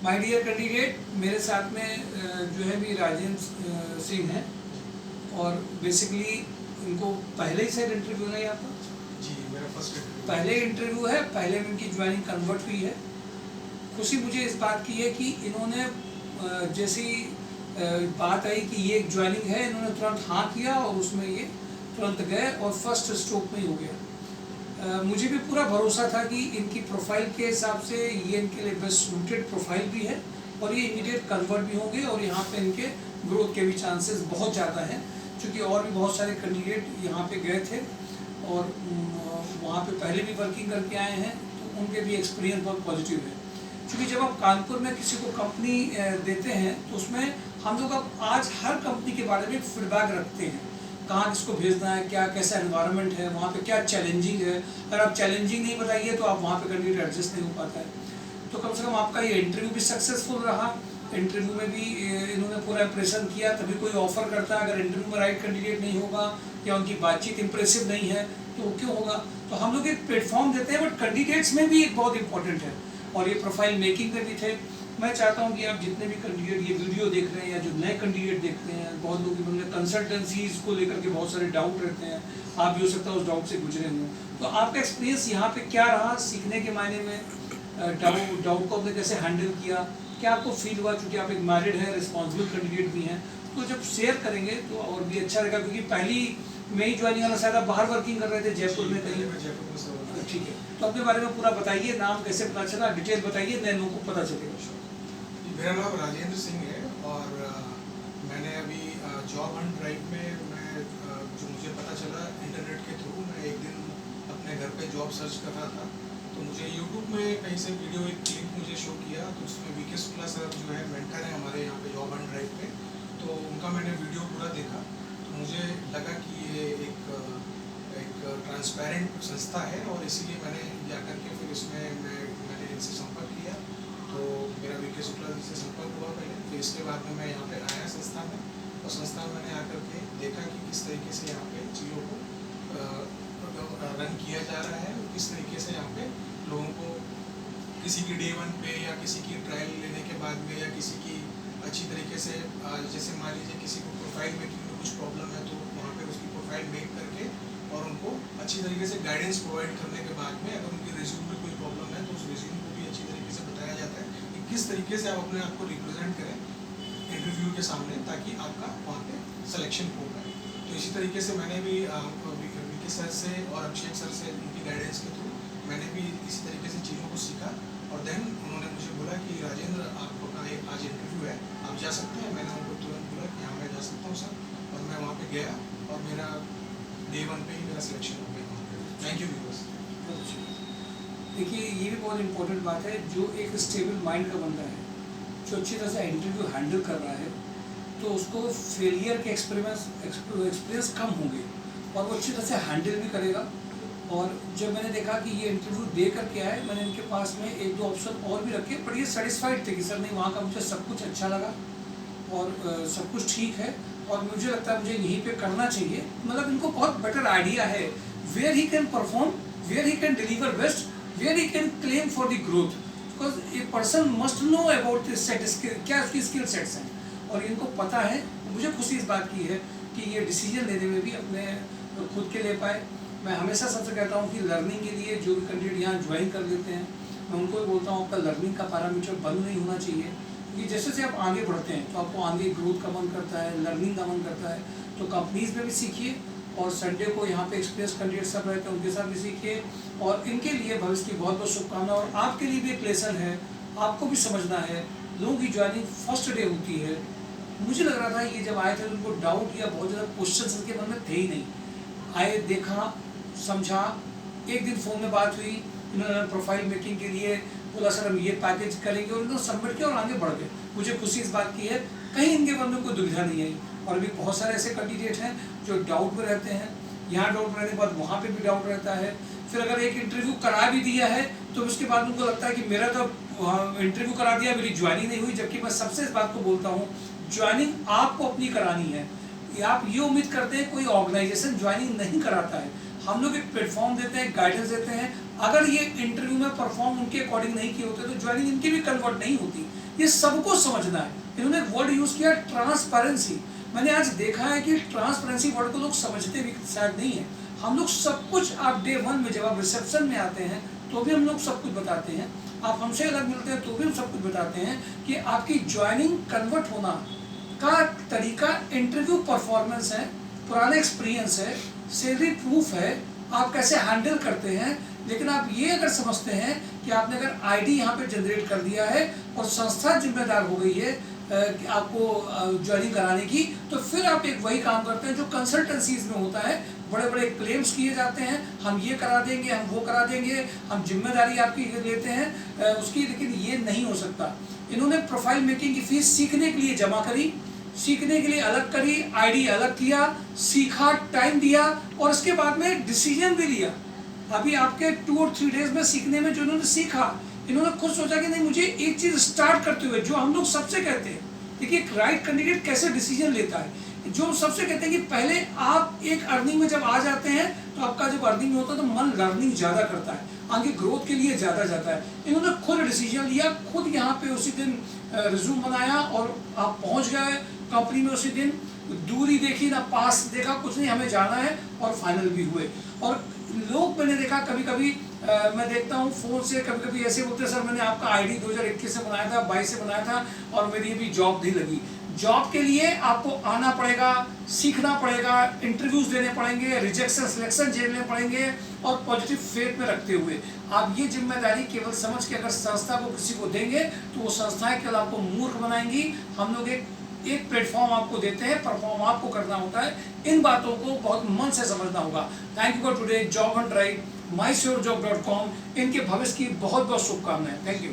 My dear candidate, मेरे साथ में जो है भी राजेंद्र सिंह हैं और बेसिकली इनको पहले ही शायद इंटरव्यू नहीं आता। जी, मेरा फर्स्ट इंटरव्यू पहले इंटरव्यू है, पहले में इनकी ज्वाइनिंग कन्वर्ट हुई है। खुशी मुझे इस बात की है कि इन्होंने जैसी बात आई कि ये एक ज्वाइनिंग है, इन्होंने तुरंत हाँ किया और उसमें ये तुरंत गए और फर्स्ट स्ट्रोक में ही हो गया। मुझे भी पूरा भरोसा था कि इनकी प्रोफाइल के हिसाब से ये इनके लिए बेस्ट सूटेड प्रोफाइल भी है और ये इमीडिएट कन्वर्ट भी होंगे और यहाँ पे इनके ग्रोथ के भी चांसेस बहुत ज़्यादा हैं, क्योंकि और भी बहुत सारे कैंडिडेट यहाँ पे गए थे और वहाँ पे पहले भी वर्किंग करके आए हैं, तो उनके भी एक्सपीरियंस बहुत पॉजिटिव है। क्योंकि जब आप कानपुर में किसी को कंपनी देते हैं तो उसमें हम लोग अब आज हर कंपनी के बारे में फीडबैक रखते हैं, कहाँ किसको भेजना है, क्या कैसा एनवायरनमेंट है, वहाँ पे क्या चैलेंजिंग है। अगर आप चैलेंजिंग नहीं बताइए तो आप वहाँ पे कैंडिडेट एडजस्ट नहीं हो पाता है। तो कम से कम आपका ये इंटरव्यू भी सक्सेसफुल रहा, इंटरव्यू में भी इन्होंने पूरा इंप्रेशन किया, तभी कोई ऑफर करता है। अगर इंटरव्यू में राइट कैंडिडेट नहीं होगा या उनकी बातचीत इंप्रेसिव नहीं है तो क्यों होगा। तो हम लोग एक प्लेटफॉर्म देते हैं, बट कैंडिडेट्स में भी एक बहुत इंपॉर्टेंट है और ये प्रोफाइल मेकिंग में भी थे। मैं चाहता हूँ कि आप जितने भी कैंडिडेट ये वीडियो देख रहे हैं या जो नए कैंडिडेट देख रहे हैं, बहुत लोग उन्होंने कंसल्टेंसीज को लेकर के बहुत सारे डाउट रहते हैं, आप भी हो सकता है उस डाउट से गुजरे हों। तो आपका एक्सपीरियंस यहाँ पे क्या रहा सीखने के मायने में, डाउट को आपने कैसे हैंडल किया, क्या आपको फील हुआ, चूँकि आप एक मैरिड है, रिस्पॉन्सिबल कैंडिडेट भी हैं, तो जब शेयर करेंगे तो और भी अच्छा रहेगा। क्योंकि पहली में ही ज्वाइनिंग वाला शायद आप बाहर वर्किंग कर रहे थे जयपुर में कहीं। ठीक है, तो अपने बारे में पूरा बताइए, नाम कैसे पता चला, डिटेल बताइए, नए लोगों को पता चलेगा। मेरा नाम राजेंद्र सिंह है और मैंने अभी जॉब हंट ड्राइव में जो मुझे पता चला इंटरनेट के थ्रू, मैं एक दिन अपने घर पे जॉब सर्च कर रहा था तो मुझे यूट्यूब में कहीं से वीडियो एक क्लिप मुझे शो किया, तो उसमें वीके शुक्ला सर जो है मेंटर है हमारे यहाँ पे जॉब हंट ड्राइव पे, तो उनका मैंने वीडियो पूरा देखा तो मुझे लगा कि ये एक ट्रांसपेरेंट संस्था है और इसीलिए मैंने जाकर के फिर इसमें मैंने इनसे संपर्क किया। तो मेरा वीके शुक्ला जी से संपर्क हुआ पहले, फिर इसके बाद में मैं यहाँ पे आया संस्था में और संस्था में मैंने आकर के देखा कि किस तरीके से यहाँ पे चीज़ों को रन किया जा रहा है, किस तरीके से यहाँ पे लोगों को किसी की डे 1 पे या किसी की ट्रायल लेने के बाद में या किसी की अच्छी तरीके से जैसे मान लीजिए किसी को प्रोफाइल मेकिंग में कुछ प्रॉब्लम है तो वहाँ पे उसकी प्रोफाइल मेक करके और उनको अच्छी तरीके से गाइडेंस प्रोवाइड करने के बाद में अगर उनकी रिज्यूम में कोई प्रॉब्लम है तो उस रिज्यूम को भी अच्छी तरीके से बताया जाता है कि किस तरीके से आप अपने आप को रिप्रेजेंट करें इंटरव्यू के सामने ताकि आपका वहाँ पे सिलेक्शन हो पाए। तो इसी तरीके से मैंने भी वीके सर से और अभिषेक सर से उनकी गाइडेंस के थ्रू मैंने भी इसी तरीके से चीज़ों को सीखा और देन उन्होंने मुझे बोला कि राजेंद्र आपका आज इंटरव्यू है, आप जा सकते हैं। मैंने उनको तुरंत बोला कि हाँ मैं जा सकता हूँ सर, और मैं वहाँ पे गया और मेरा डे 1 पे ही मेरा सिलेक्शन हो गया वहाँ पे। Thank you viewers. देखिए, ये भी बहुत इंपॉर्टेंट बात है, जो एक स्टेबल माइंड का बंदा है, जो अच्छी तरह से इंटरव्यू हैंडल कर रहा है, तो उसको फेलियर के एक्सपीरियंस कम होंगे और वो अच्छी तरह से हैंडल भी करेगा। और जब मैंने देखा कि ये इंटरव्यू दे करके आए, मैंने इनके पास में 1-2 ऑप्शन और भी रखे, पर ये सेटिस्फाइड थे कि सर नहीं, वहाँ का मुझे सब कुछ अच्छा लगा और सब कुछ ठीक है और मुझे लगता है मुझे यहीं पे करना चाहिए। मतलब इनको बहुत बेटर आइडिया है where he can perform, where he can deliver best, where he can claim for the growth, because a person must know about this set skill, क्या उसकी स्किल सेट्स हैं और इनको पता है। मुझे खुशी इस बात की है कि ये डिसीजन लेने में भी अपने खुद के ले पाए। मैं हमेशा सबसे कहता हूँ कि लर्निंग के लिए जो भी कैंडिडेट यहाँ ज्वाइन कर लेते हैं, मैं उनको भी बोलता हूँ आपका लर्निंग का पैरामीटर बंद नहीं होना चाहिए, क्योंकि जैसे जैसे आप आगे बढ़ते हैं तो आपको आगे ग्रोथ का मन करता है, लर्निंग का मन करता है। तो कंपनीज में भी सीखिए और संडे को यहाँ पे एक्सपीरियंस कैंडिडेट सब रहते हैं उनके साथ भी सीखिए और इनके लिए भविष्य की बहुत बहुत शुभकामनाएं। और आपके लिए भी एक लेसन है, आपको भी समझना है, लोगों की ज्वाइनिंग फर्स्ट डे होती है। मुझे लग रहा था ये जब आए थे तो उनको डाउट या बहुत ज़्यादा क्वेश्चन उनके मन में थे ही नहीं। आए, देखा, समझा, एक दिन फ़ोन में बात हुई, इन्होंने प्रोफाइल मेकिंग के लिए बोला सर हम ये पैकेज करेंगे और इन्होंने सबमिट किया और आगे बढ़ गए। मुझे खुशी इस बात की है, कहीं इनके मन में कोई दुविधा नहीं आई। और भी बहुत सारे ऐसे कैंडिडेट हैं जो डाउट में रहते हैं, यहाँ डाउट रहने के बाद वहाँ पे भी डाउट रहता है। फिर अगर एक इंटरव्यू करा भी दिया है तो उसके बाद उनको लगता है कि मेरा तो इंटरव्यू करा दिया, मेरी ज्वाइनिंग नहीं हुई। जबकि मैं सबसे इस बात को बोलता हूँ, ज्वाइनिंग आपको अपनी करानी है। आप ये उम्मीद करते हैं कोई ऑर्गेनाइजेशन ज्वाइनिंग नहीं कराता है, हम लोग एक प्लेटफॉर्म देते हैं, गाइडेंस देते हैं। अगर ये इंटरव्यू में परफॉर्म उनके अकॉर्डिंग नहीं किए होते तो ज्वाइनिंग इनकी भी कन्वर्ट नहीं होती। ये सबको समझना है। इन्होंने एक वर्ड यूज किया ट्रांसपेरेंसी। मैंने आज देखा है कि ट्रांसपेरेंसी वर्ड को लोग समझते भी शायद नहीं है। हम लोग सब कुछ, आप डे 1 में जब आप रिसेप्शन में आते हैं तो भी हम लोग सब कुछ बताते हैं, आप हमसे अलग मिलते हैं तो भी हम सब कुछ बताते हैं कि आपकी ज्वाइनिंग कन्वर्ट होना का तरीका इंटरव्यू परफॉर्मेंस है, पुराना एक्सपीरियंस है, सैलरी प्रूफ है, आप कैसे हैंडल करते हैं। लेकिन आप ये अगर समझते हैं कि आपने अगर आईडी यहाँ पे जनरेट कर दिया है और संस्था जिम्मेदार हो गई है कि आपको ज्वाइनिंग कराने की, तो फिर आप एक वही काम करते हैं जो कंसल्टेंसीज में होता है। बड़े बड़े क्लेम्स किए जाते हैं, हम ये करा देंगे, हम वो करा देंगे, हम जिम्मेदारी आपकी लेते हैं उसकी, लेकिन ये नहीं हो सकता। इन्होंने प्रोफाइल मेकिंग की फीस सीखने के लिए जमा करी, सीखने के लिए अलग करी, आईडी अलग किया, सीखा, टाइम दिया और उसके बाद में डिसीजन भी लिया। अभी आपके 2 और 3 डेज में सीखने में जो इन्होंने सीखा, इन्होंने खुद सोचा कि नहीं, मुझे एक चीज़ स्टार्ट करते हुए, जो हम लोग सबसे कहते हैं, देखिए एक राइट कैंडिडेट कैसे डिसीजन लेता है, जो हम सबसे कहते हैं कि पहले आप एक अर्निंग में जब आ जाते हैं तो आपका जब अर्निंग में होता है तो मन लर्निंग ज़्यादा करता है, आगे ग्रोथ के लिए ज़्यादा जाता है। इन्होंने खुद डिसीजन लिया, खुद यहाँ पे उसी दिन रिज्यूम बनाया और आप पहुँच गए कंपनी में उसी दिन। दूरी देखी ना, पास देखा, कुछ नहीं, हमें जाना है और फाइनल भी हुए। और लोग मैंने देखा कभी कभी मैं देखता हूँ फ़ोन से, कभी कभी ऐसे बोलते हैं सर मैंने आपका आईडी 2021 से बनाया था, 22 से बनाया था और मेरी अभी जॉब नहीं लगी। जॉब के लिए आपको आना पड़ेगा, सीखना पड़ेगा, इंटरव्यूज देने पड़ेंगे, रिजेक्शन सिलेक्शन झेलने पड़ेंगे और पॉजिटिव फेथ में रखते हुए आप ये जिम्मेदारी केवल समझ के अगर संस्था को किसी को देंगे तो वो संस्थाएं केवल आपको मूर्ख बनाएंगी। हम लोग एक प्लेटफॉर्म आपको देते हैं, परफॉर्म आपको करना होता है। इन बातों को बहुत मन से समझना होगा। Thank you for today, job Hunt drive, mysurejob.com, इनके भविष्य की बहुत बहुत शुभकामनाएं। Thank you.